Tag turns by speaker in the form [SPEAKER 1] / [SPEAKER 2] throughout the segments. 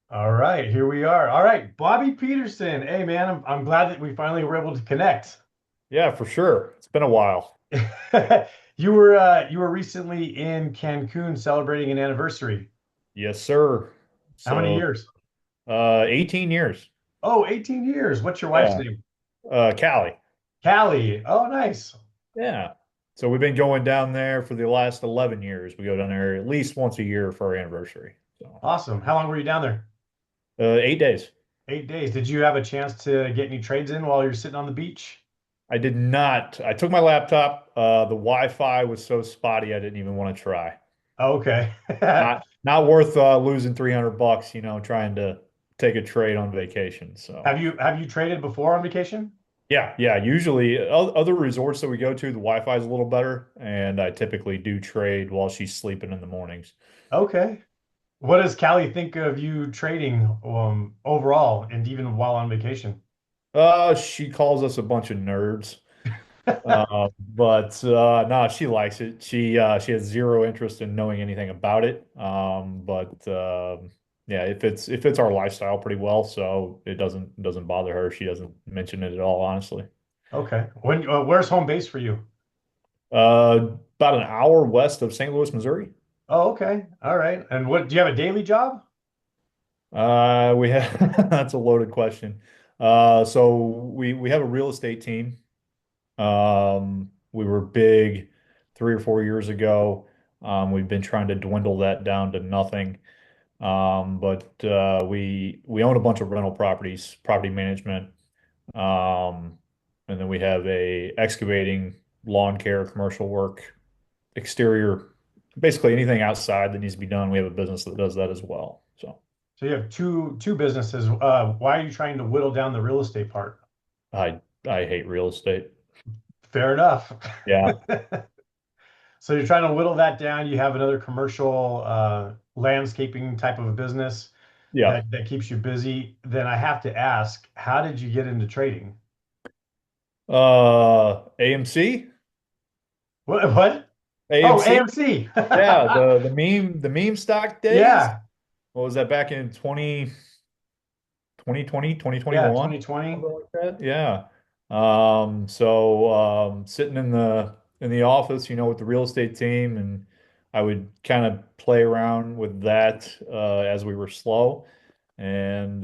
[SPEAKER 1] All right, here we are. All right, Bobby Peterson. Hey, man, I'm glad that we finally were able to connect.
[SPEAKER 2] Yeah, for sure. It's been a while.
[SPEAKER 1] You were recently in Cancun celebrating an anniversary.
[SPEAKER 2] Yes, sir.
[SPEAKER 1] How many
[SPEAKER 2] So,
[SPEAKER 1] years?
[SPEAKER 2] 18 years.
[SPEAKER 1] Oh, 18 years. What's your wife's
[SPEAKER 2] Yeah.
[SPEAKER 1] name?
[SPEAKER 2] Cali.
[SPEAKER 1] Callie. Oh, nice.
[SPEAKER 2] Yeah. So we've been going down there for the last 11 years. We go down there at least once a year for our anniversary. So,
[SPEAKER 1] Awesome. How long were you down there?
[SPEAKER 2] 8 days.
[SPEAKER 1] 8 days. Did you have a chance to get any trades in while you're sitting on the beach?
[SPEAKER 2] I did not. I took my laptop. The Wi-Fi was so spotty, I didn't even want to try.
[SPEAKER 1] Oh, okay.
[SPEAKER 2] Not worth losing 300 bucks, trying to take a trade on vacation. So.
[SPEAKER 1] Have you traded before on vacation?
[SPEAKER 2] Yeah, yeah. Usually, other resorts that we go to, the Wi-Fi is a little better, and I typically do trade while she's sleeping in the mornings.
[SPEAKER 1] Okay. What does Callie think of you trading overall and even while on vacation?
[SPEAKER 2] She calls us a bunch of nerds, but no, she likes it. She has zero interest in knowing anything about it. But yeah, if it's our lifestyle pretty well, so it doesn't bother her. She doesn't mention it at all, honestly.
[SPEAKER 1] Okay. Where's home base for you?
[SPEAKER 2] About an hour west of St. Louis, Missouri.
[SPEAKER 1] Oh, okay. All right. And what do you have a daily job?
[SPEAKER 2] We have that's a loaded question. So we have a real estate team. We were big 3 or 4 years ago. We've been trying to dwindle that down to nothing. But we own a bunch of rental properties, property management, um, and then we have a excavating, lawn care, commercial work, exterior, basically anything outside that needs to be done. We have a business that does that as well. So.
[SPEAKER 1] So you have two businesses. Why are you trying to whittle down the real estate part?
[SPEAKER 2] I hate real estate.
[SPEAKER 1] Fair enough.
[SPEAKER 2] Yeah.
[SPEAKER 1] So you're trying to whittle that down. You have another commercial landscaping type of a business
[SPEAKER 2] Yeah.
[SPEAKER 1] that keeps you busy. Then I have to ask, how did you get into trading?
[SPEAKER 2] AMC?
[SPEAKER 1] What? What? Oh,
[SPEAKER 2] AMC?
[SPEAKER 1] AMC.
[SPEAKER 2] Yeah, the meme stock days.
[SPEAKER 1] Yeah.
[SPEAKER 2] What was that back in 2020,
[SPEAKER 1] Yeah,
[SPEAKER 2] 2021?
[SPEAKER 1] 2020.
[SPEAKER 2] Something like that. Yeah. So sitting in the office, with the real estate team, and I would kind of play around with that as we were slow, and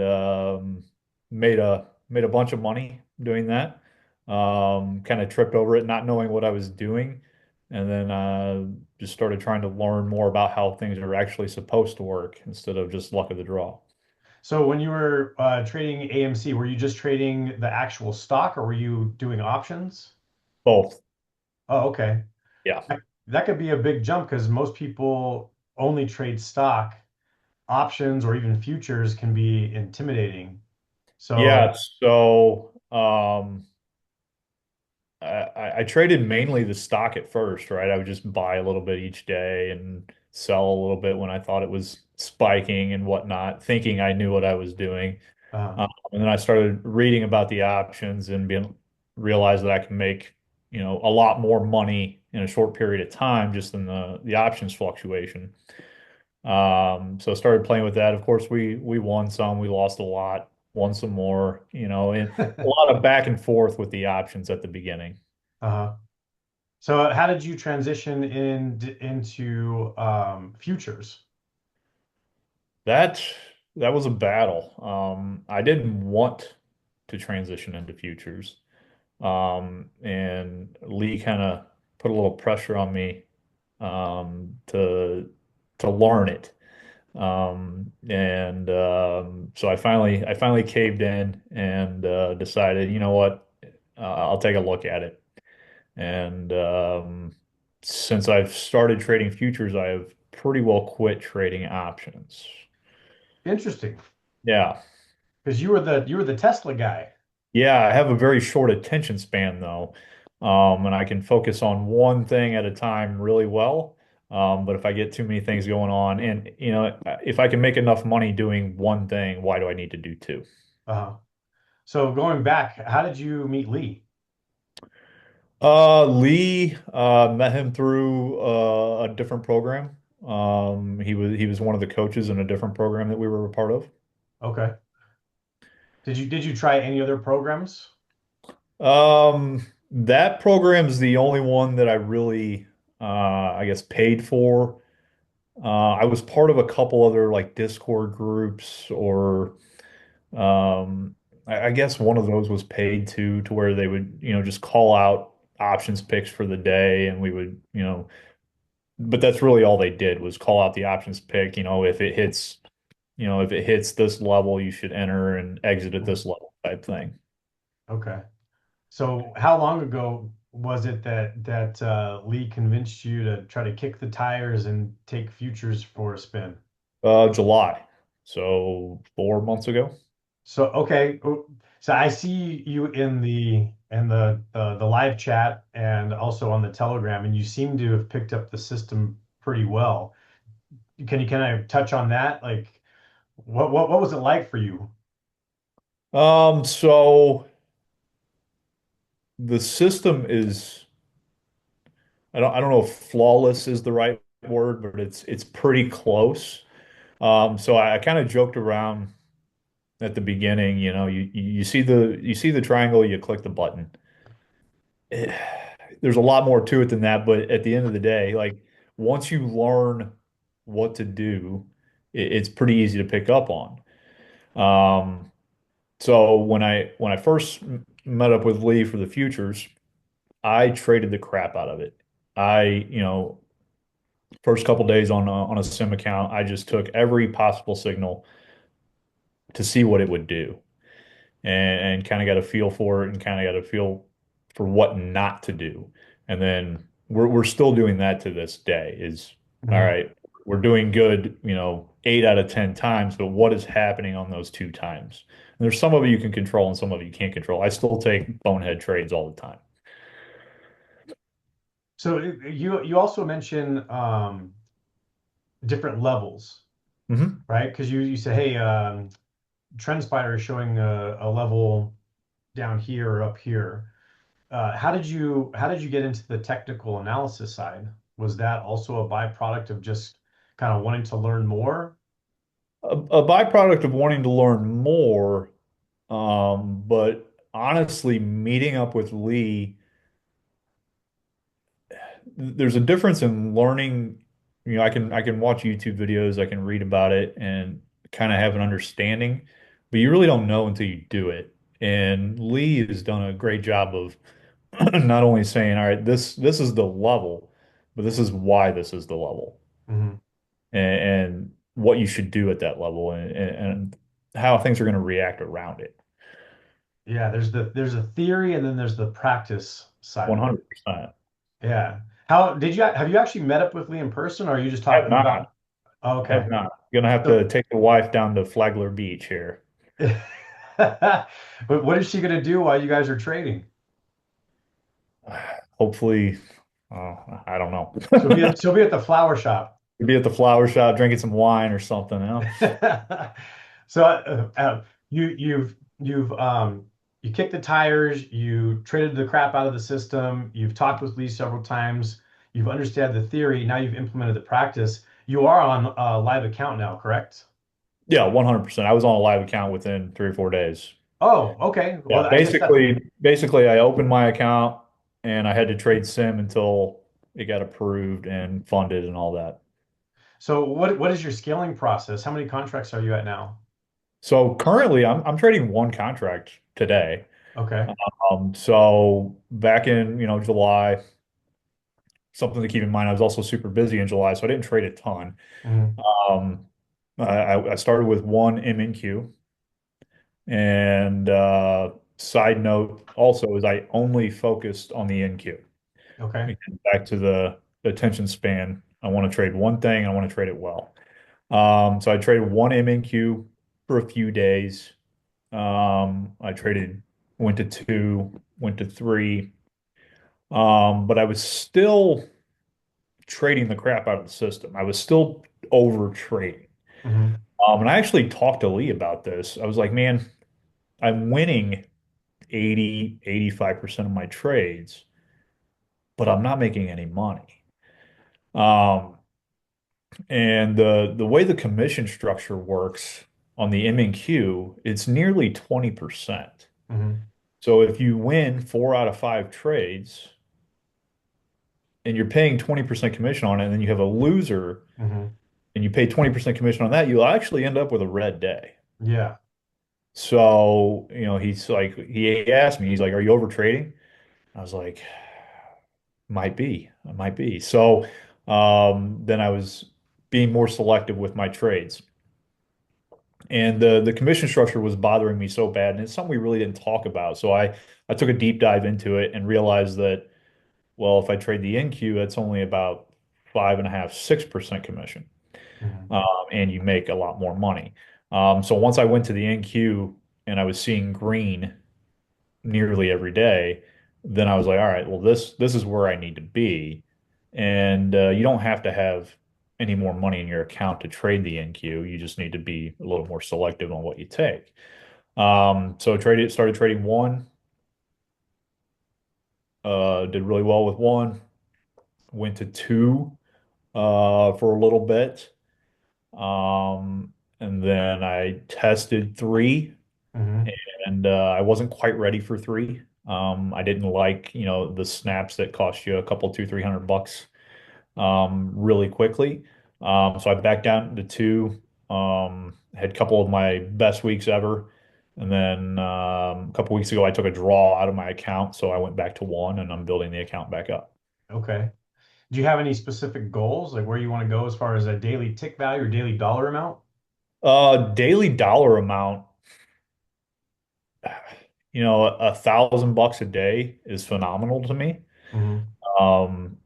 [SPEAKER 2] made a bunch of money doing that. Kind of tripped over it, not knowing what I was doing, and then just started trying to learn more about how things are actually supposed to work instead of just luck of the draw.
[SPEAKER 1] So when you were trading AMC, were you just trading the actual stock or were you doing options?
[SPEAKER 2] Both.
[SPEAKER 1] Oh, okay.
[SPEAKER 2] Yeah.
[SPEAKER 1] That could be a big jump because most people only trade stock. Options or even futures can be intimidating. So,
[SPEAKER 2] Yeah. So I traded mainly the stock at first, right? I would just buy a little bit each day and sell a little bit when I thought it was spiking and whatnot, thinking I knew what I was doing.
[SPEAKER 1] uh,
[SPEAKER 2] And then I started reading about the options and realized that I can make, a lot more money in a short period of time just in the options fluctuation. So I started playing with that. Of course, we won some, we lost a lot, won some more, and a lot of back and forth with the options at the beginning.
[SPEAKER 1] uh, so how did you transition into futures?
[SPEAKER 2] That that was a battle. I didn't want to transition into futures. And Lee kind of put a little pressure on me to learn it. And so I finally caved in and decided, you know what, I'll take a look at it. And since I've started trading futures, I have pretty well quit trading options.
[SPEAKER 1] Interesting,
[SPEAKER 2] Yeah.
[SPEAKER 1] because you were the Tesla guy.
[SPEAKER 2] Yeah, I have a very short attention span though. And I can focus on one thing at a time really well. But if I get too many things going on, and if I can make enough money doing one thing, why do I need to do two?
[SPEAKER 1] So going back, how did you meet Lee?
[SPEAKER 2] Lee, met him through a different program. He was one of the coaches in a different program that we were a part of.
[SPEAKER 1] Okay. Did you try any other programs?
[SPEAKER 2] That program is the only one that I really, I guess, paid for. I was part of a couple other like Discord groups, or um, I guess one of those was paid to where they would, just call out options picks for the day, and we would, but that's really all they did was call out the options pick. If it hits this level, you should enter and exit at
[SPEAKER 1] Mhm.
[SPEAKER 2] this level type thing.
[SPEAKER 1] Okay. So how long ago was it that Lee convinced you to try to kick the tires and take futures for a spin?
[SPEAKER 2] July, so 4 months ago.
[SPEAKER 1] So okay, so I see you in the live chat and also on the Telegram, and you seem to have picked up the system pretty well. Can I touch on that? Like, what was it like for you?
[SPEAKER 2] So the system is, I don't know if flawless is the right word, but it's pretty close. So I kind of joked around at the beginning, you see the triangle, you click the button. Eh, there's a lot more to it than that, but at the end of the day, like once you learn what to do, it's pretty easy to pick up on. Um, so when I first met up with Lee for the futures, I traded the crap out of it. First couple days on a sim account, I just took every possible signal to see what it would do, and kind of got a feel for it, and kind of got a feel for what not to do. And then we're still doing that to this day. Is all
[SPEAKER 1] Mhm.
[SPEAKER 2] right. We're doing good, 8 out of 10 times, but what is happening on those 2 times? And there's some of it you can control and some of it you can't control. I still take bonehead trades all the time.
[SPEAKER 1] So you also mentioned different levels,
[SPEAKER 2] Hmm.
[SPEAKER 1] right? Because you say, hey, TrendSpider is showing a level down here or up here. How did you get into the technical analysis side? Was that also a byproduct of just kind of wanting to learn more?
[SPEAKER 2] A byproduct of wanting to learn more, but honestly, meeting up with Lee, there's a difference in learning. I can watch YouTube videos, I can read about it and kind of have an understanding, but you really don't know until you do it. And Lee has done a great job of not only saying, all right, this is the level, but this is why this is the level,
[SPEAKER 1] Mhm.
[SPEAKER 2] and what you should do at that level, and how things are going to react around it.
[SPEAKER 1] Yeah, there's a theory and then there's the practice side of it.
[SPEAKER 2] 100%.
[SPEAKER 1] Yeah. Have you actually met up with Lee in person or are you just
[SPEAKER 2] Have
[SPEAKER 1] talking
[SPEAKER 2] not.
[SPEAKER 1] about? Oh,
[SPEAKER 2] Have
[SPEAKER 1] okay.
[SPEAKER 2] not. Gonna have to
[SPEAKER 1] So
[SPEAKER 2] take the wife down to Flagler Beach here.
[SPEAKER 1] but what is she gonna do while you guys are trading?
[SPEAKER 2] Hopefully, I don't
[SPEAKER 1] She'll be
[SPEAKER 2] know.
[SPEAKER 1] at she'll be at the flower shop.
[SPEAKER 2] Be at the flower shop drinking some wine or something.
[SPEAKER 1] So you kicked the tires, you traded the crap out of the system, you've talked with Lee several times, you've understood the theory, now you've implemented the practice. You are on a live account now, correct?
[SPEAKER 2] Yeah, 100%. I was on a live account within 3 or 4 days.
[SPEAKER 1] Oh, okay.
[SPEAKER 2] Yeah,
[SPEAKER 1] Well, I guess that.
[SPEAKER 2] basically, I opened my account and I had to trade sim until it got approved and funded and all that.
[SPEAKER 1] So what is your scaling process? How many contracts are you at now?
[SPEAKER 2] So currently, I'm trading one contract today.
[SPEAKER 1] Okay.
[SPEAKER 2] So back in July, something to keep in mind, I was also super busy in July, so I didn't trade a ton.
[SPEAKER 1] Mhm.
[SPEAKER 2] Um, I started with one MNQ, and side note also is I only focused on the NQ.
[SPEAKER 1] Okay.
[SPEAKER 2] Again, back to the attention span. I want to trade one thing, and I want to trade it well. So I traded one MNQ for a few days. Went to two, went to three, but I was still trading the crap out of the system. I was still over trading.
[SPEAKER 1] Mhm.
[SPEAKER 2] And I actually talked to Lee about this. I was like, man, I'm winning 80, 85% of my trades, but I'm not making any money. Um, and the way the commission structure works, on the M&Q, it's nearly 20%.
[SPEAKER 1] Hmm.
[SPEAKER 2] So if you win 4 out of 5 trades and you're paying 20% commission on it, and then you have a loser
[SPEAKER 1] Hmm.
[SPEAKER 2] and you pay 20% commission on that, you'll actually end up with a red day.
[SPEAKER 1] Yeah.
[SPEAKER 2] So, he's like, he asked me, he's like, are you over trading? I was like, might be, I might be. So, then I was being more selective with my trades. And the commission structure was bothering me so bad, and it's something we really didn't talk about. So I took a deep dive into it and realized that, well, if I trade the NQ, that's only about 5.5, 6% commission.
[SPEAKER 1] Hmm.
[SPEAKER 2] Um, and you make a lot more money. So once I went to the NQ and I was seeing green nearly every day, then I was like, all right, well, this is where I need to be. And you don't have to have any more money in your account to trade the NQ. You just need to be a little more selective on what you take. So started trading one, did really well with one, went to two for a little bit. And then I tested three,
[SPEAKER 1] Hmm.
[SPEAKER 2] and I wasn't quite ready for three. I didn't like, the snaps that cost you a couple, 200, 300 bucks really quickly. So I backed down to two. Had a couple of my best weeks ever. And then a couple weeks ago, I took a draw out of my account, so I went back to one, and I'm building the account back up.
[SPEAKER 1] Okay. Do you have any specific goals, like where you want to go as far as a daily tick value or daily dollar amount?
[SPEAKER 2] Daily dollar amount, $1,000 a day is phenomenal to me.
[SPEAKER 1] Hmm.
[SPEAKER 2] Um,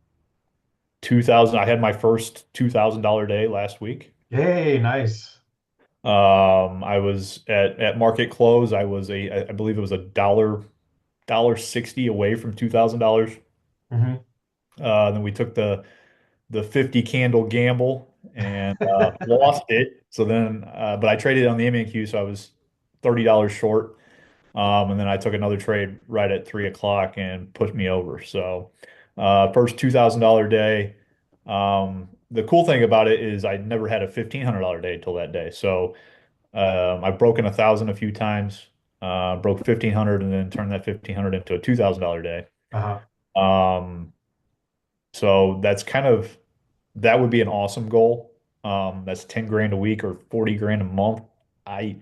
[SPEAKER 2] 2000, I had my first $2,000 day last week.
[SPEAKER 1] Hey, nice.
[SPEAKER 2] I was at market close. I believe it was dollar 60 away from $2,000.
[SPEAKER 1] Hmm.
[SPEAKER 2] Then we took the 50 candle gamble and lost it. So then, but I traded on the MNQ, so I was $30 short. And then I took another trade right at 3 o'clock and put me over. So, first $2,000 day. The cool thing about it is I never had a $1,500 day till that day. So, I've broken 1,000 a few times, broke 1,500 and then turned that 1,500 into a $2,000 day.
[SPEAKER 1] Uh-huh.
[SPEAKER 2] Um, so that would be an awesome goal. That's 10 grand a week or 40 grand a month. I,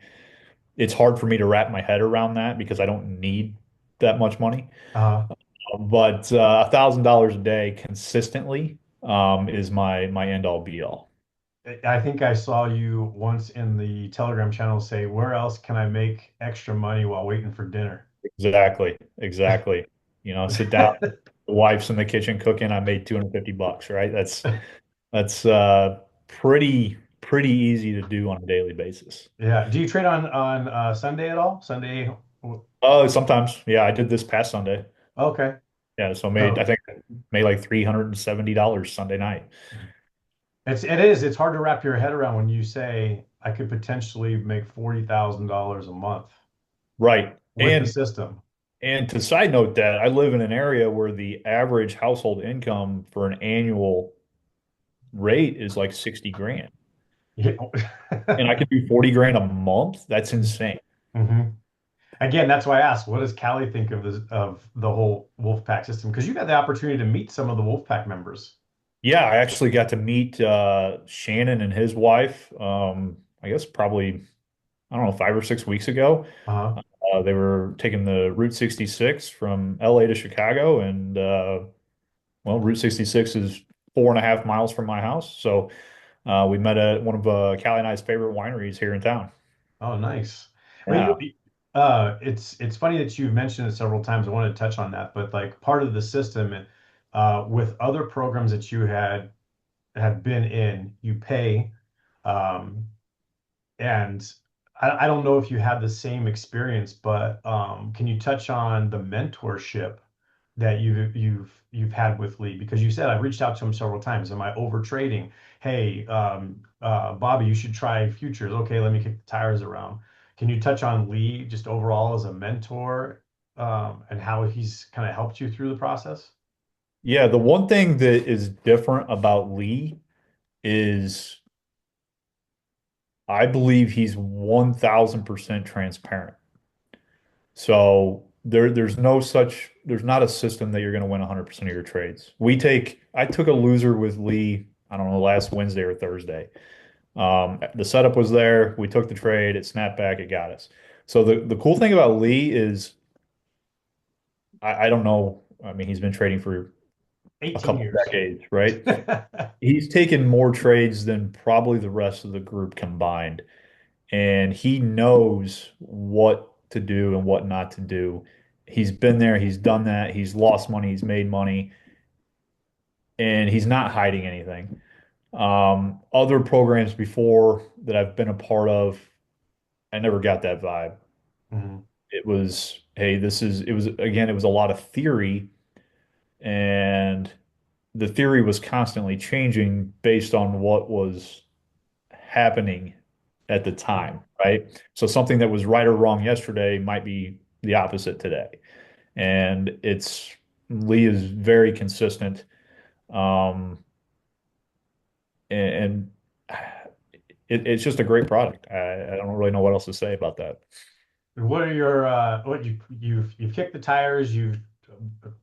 [SPEAKER 2] it's hard for me to wrap my head around that because I don't need that much money.
[SPEAKER 1] Uh-huh.
[SPEAKER 2] But $1,000 a day consistently is my end all be all.
[SPEAKER 1] I think I saw you once in the Telegram channel say, "Where else can I make extra money while waiting for dinner?"
[SPEAKER 2] Exactly, exactly. Sit down, the wife's in the kitchen cooking. I made 250 bucks, right? That's pretty easy to do on a daily basis.
[SPEAKER 1] Yeah. Do you trade on Sunday at all? Sunday?
[SPEAKER 2] Oh, sometimes, yeah, I did this past Sunday.
[SPEAKER 1] Okay.
[SPEAKER 2] Yeah, so I
[SPEAKER 1] So
[SPEAKER 2] think made like $370 Sunday night.
[SPEAKER 1] it is. It's hard to wrap your head around when you say I could potentially make $40,000 a month
[SPEAKER 2] Right.
[SPEAKER 1] with the system.
[SPEAKER 2] And to side note that I live in an area where the average household income for an annual rate is like 60 grand.
[SPEAKER 1] Yeah.
[SPEAKER 2] And I could do 40 grand a month. That's insane.
[SPEAKER 1] Hmm. Again, that's why I asked, what does Callie think of the whole Wolfpack system? Because you got the opportunity to meet some of the Wolfpack members.
[SPEAKER 2] Yeah, I actually got to meet Shannon and his wife. I guess probably, I don't know, 5 or 6 weeks ago.
[SPEAKER 1] Uh-huh.
[SPEAKER 2] They were taking the Route 66 from LA to Chicago, and well, Route 66 is 4.5 miles from my house. So we met at one of Callie and I's favorite wineries here in town.
[SPEAKER 1] Oh, nice. Well,
[SPEAKER 2] Yeah.
[SPEAKER 1] it's funny that you've mentioned it several times. I wanted to touch on that, but like part of the system, with other programs that you have been in, you pay, um, and I don't know if you had the same experience, but can you touch on the mentorship that you've had with Lee? Because you said I've reached out to him several times. Am I over trading? Hey, Bobby, you should try futures. Okay, let me kick the tires around. Can you touch on Lee just overall as a mentor, and how he's kind of helped you through the process?
[SPEAKER 2] Yeah, the one thing that is different about Lee is I believe he's 1000% transparent. So there's not a system that you're going to win 100% of your trades. I took a loser with Lee, I don't know, last Wednesday or Thursday. The setup was there. We took the trade. It snapped back. It got us. So the cool thing about Lee is I don't know. I mean, he's been trading for a
[SPEAKER 1] 18
[SPEAKER 2] couple
[SPEAKER 1] years.
[SPEAKER 2] decades, right? He's taken more trades than probably the rest of the group combined, and he knows what to do and what not to do. He's been there, he's done that, he's lost money, he's made money, and he's not hiding anything. Other programs before that I've been a part of, I never got that vibe.
[SPEAKER 1] Mhm,
[SPEAKER 2] It was, hey, it was, again, it was a lot of theory, and the theory was constantly changing based on what was happening at the
[SPEAKER 1] mhm,
[SPEAKER 2] time, right? So something that was right or wrong yesterday might be the opposite today. And Lee is very consistent. Um, and it's just a great product. I don't really know what else to say about that.
[SPEAKER 1] What are your what you've kicked the tires, you've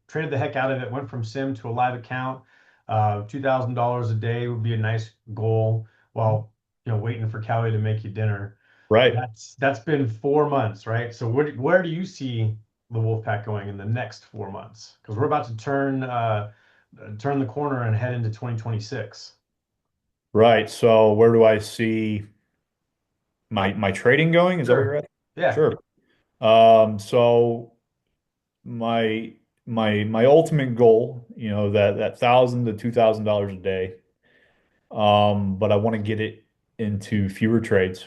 [SPEAKER 1] traded the heck out of it, went from sim to a live account. $2,000 a day would be a nice goal while waiting for Callie to make you dinner.
[SPEAKER 2] Right.
[SPEAKER 1] That's been 4 months, right? So where do you see the Wolfpack going in the next 4 months? Because we're about to turn the corner and head into 2026.
[SPEAKER 2] Right. So where do I see my trading going? Is that what you're
[SPEAKER 1] Sure.
[SPEAKER 2] at?
[SPEAKER 1] Yeah.
[SPEAKER 2] Sure. So my my ultimate goal, that $1,000 to $2,000 a day. But I want to get it into fewer trades,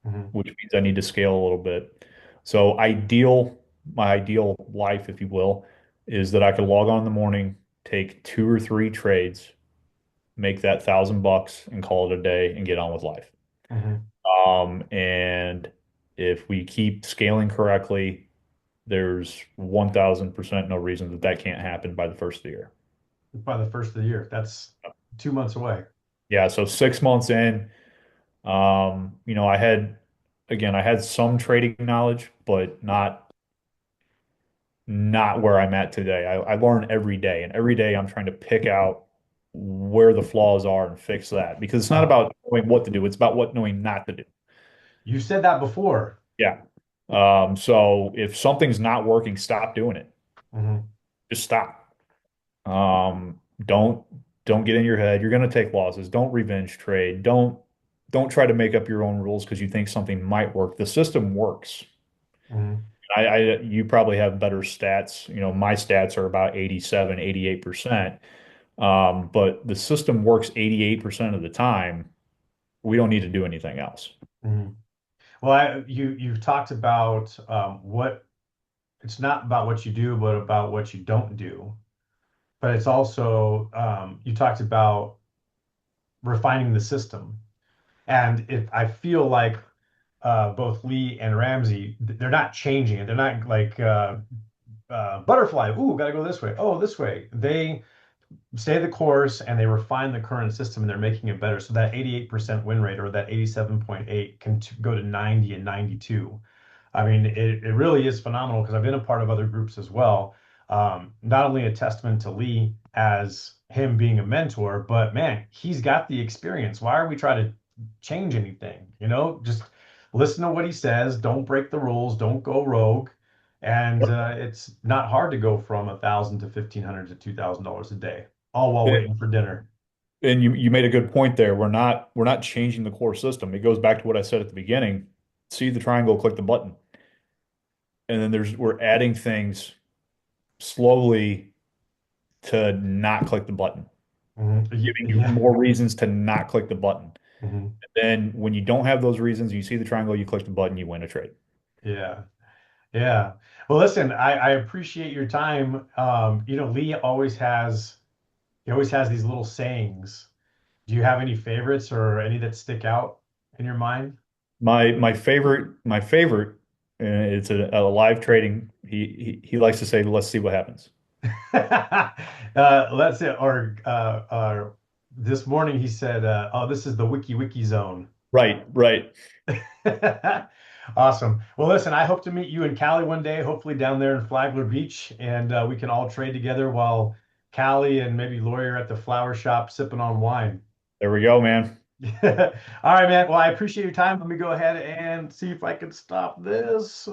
[SPEAKER 1] Hmm.
[SPEAKER 2] which means I need to scale a little bit. So my ideal life, if you will, is that I could log on in the morning, take 2 or 3 trades, make that $1,000 and call it a day and get on with life.
[SPEAKER 1] Hmm.
[SPEAKER 2] And if we keep scaling correctly, there's 1000% no reason that that can't happen by the first of the year.
[SPEAKER 1] By the first of the year, that's 2 months away.
[SPEAKER 2] Yeah, so 6 months in, I had some trading knowledge, but not where I'm at today. I learn every day, and every day I'm trying to pick out where the flaws are and fix that because it's not
[SPEAKER 1] Uh,
[SPEAKER 2] about knowing what to do, it's about what knowing not to do.
[SPEAKER 1] you said that before.
[SPEAKER 2] Yeah. So if something's not working, stop doing it.
[SPEAKER 1] Hmm.
[SPEAKER 2] Just stop. Um, don't don't get in your head. You're going to take losses. Don't revenge trade. Don't try to make up your own rules because you think something might work. The system works.
[SPEAKER 1] Hmm.
[SPEAKER 2] You probably have better stats. My stats are about 87, 88%. But the system works 88% of the time. We don't need to do anything else.
[SPEAKER 1] Hmm. Well, you've talked about what it's not about what you do, but about what you don't do. But it's also you talked about refining the system, and if I feel like both Lee and Ramsey, they're not changing it. They're not like butterfly. Ooh, gotta go this way. Oh, this way. They stay the course and they refine the current system and they're making it better. So that 88% win rate or that 87.8 can go to 90 and 92. I mean, it really is phenomenal because I've been a part of other groups as well. Not only a testament to Lee as him being a mentor, but man, he's got the experience. Why are we trying to change anything? Just listen to what he says. Don't break the rules. Don't go rogue. And it's not hard to go from 1,000 to 1,500 to $2,000 a day, all while
[SPEAKER 2] And
[SPEAKER 1] waiting for dinner.
[SPEAKER 2] and you made a good point there. We're not changing the core system. It goes back to what I said at the beginning. See the triangle, click the button. And then we're adding things slowly to not click the button, giving you
[SPEAKER 1] Yeah.
[SPEAKER 2] more reasons to not click the button.
[SPEAKER 1] Mhm.
[SPEAKER 2] And then when you don't have those reasons, you see the triangle, you click the button, you win a trade.
[SPEAKER 1] Yeah. Yeah. Well, listen, I appreciate your time. Lee he always has these little sayings. Do you have any favorites or any that stick out in your mind?
[SPEAKER 2] My favorite, it's a live trading. He likes to say, "Let's see what happens."
[SPEAKER 1] Let's say, or this morning he said, "Oh, this is the wiki zone."
[SPEAKER 2] Right, right.
[SPEAKER 1] Awesome. Well, listen, I hope to meet you in Cali one day, hopefully down there in Flagler Beach, and we can all trade together while Cali and maybe Lori are at the flower shop sipping on wine.
[SPEAKER 2] There we go, man.
[SPEAKER 1] All right, man. Well, I appreciate your time. Let me go ahead and see if I can stop this.